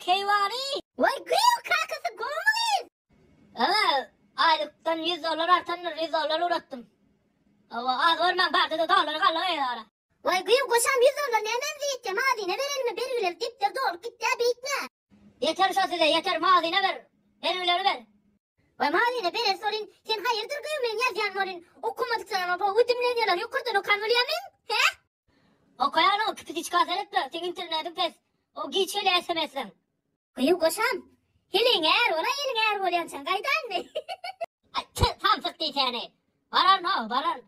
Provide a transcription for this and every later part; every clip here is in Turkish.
heyvani. Vay gıyıl kakası goğumayız. Evet. Aylıktan 100 dolar artanır 100 dolar uğrattım. Ama az orman vardı da dolar kalır ya. Vay gıyıl koşam 100 dolar nememize yeteceğim. Madine verelim mi? Berüler diptir doğru gitti beyitme. Yeter şu size yeter madine ver. Verileri ver. Vay madine bere sorun. Sen hayırdır gıyıl yazyan morin. Okumadık sana ama bu ödümleniyorlar. Yukarıdan okan oluyamin. He? O koyan o küpü hiç kaset etme. Sen internetin pes. O geçeli SMS'den. Gıyıl koşam. Hilin eğer ona hilin eğer oluyan sen kaydan mı? Tam sıktı seni. Baran o baran.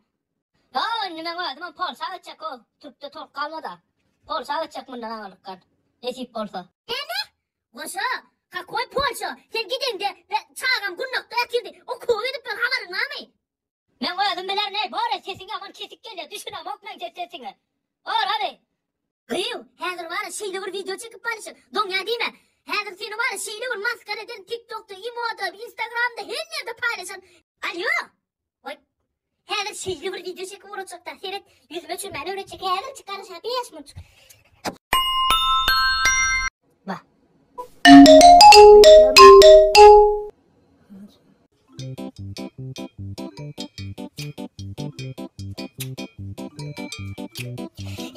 Ya önüme koydum ama Polsa açacak o. Türk'te Türk kalmadı. Polsa açacak bundan ağırlıklar. Nesip Polsa. Koşa. Kakoy Polsa. Sen gidin de çağım gunnakta yakildi. O koyup ben haberin mı? Ben koydum bilir ne? Bari sesini aman kesik geliyor. Düşünem okmayın sesini. Or hadi. Gıyıl. Hazır var ya şeyle bir video çekip paylaşın. Donya değil mi? Hazır seni var ya şeyle bir maskara ederim. TikTok'ta, Imo'da, Instagram'da her yerde paylaşın. Alo. Vay. Hazır şeyle bir video çekip uğraşacaklar. Seyret yüzüme çürmeni öğretecek. Hazır çıkarışa bir yaş mı? Bak.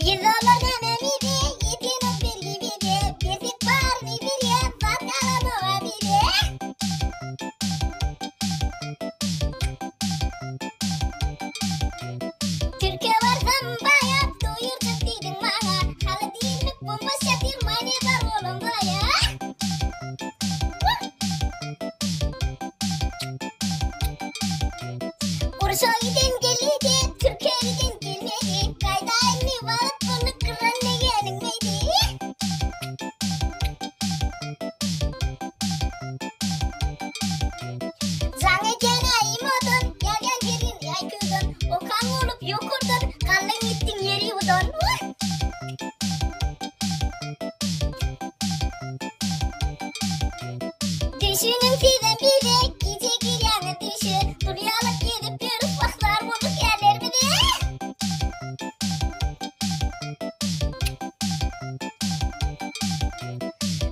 Yıllar dememiydi, yetin bir gibiydi. Birlik var bir yer, bakalım o biri. Türkiye varsam bayat, doyuracak dedin bana. Hala değillik bomba şatir, mani var oğlum baya. Uruşa gidin geliydi, Türkiye gidin gelmedi. Kayda elini varıp bunu kıran ne gelinmedi. Zange cenayim odun, yagan yerin yaykıdın. Okan olup yokurdun, kallın gittin yeri udun. Düşünün sizden bile, gece giryanı düşün. Dünyalık gidip bir ufaklar bulduk yerler mi de?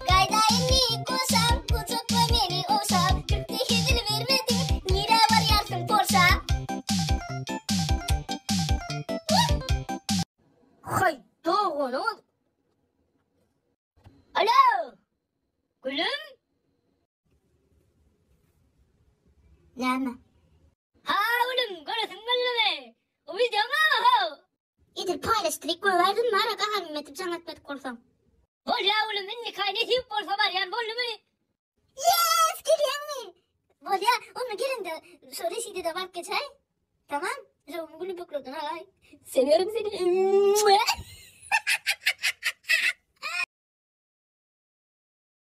Kayda inni koşam, kucak beni oşam. Kırkta hizil vermedin, nire var yarsın porsa. Hay doğru. Alo. Gülüm. Ne mi? Ha oğlum görürsün gülümü. O video mu? İdir paylaştırık koyverdin mi? Ara kahar metip sanatmet korsam. Bol ya oğlum inni kaynesi Polsa var yani bol mu? Yes! Gülüyen mi? Bol ya, onu gelin de şöyle şeyde de bak geçer. Tamam? Şöyle gülüp yokladın ha. Seviyorum seni.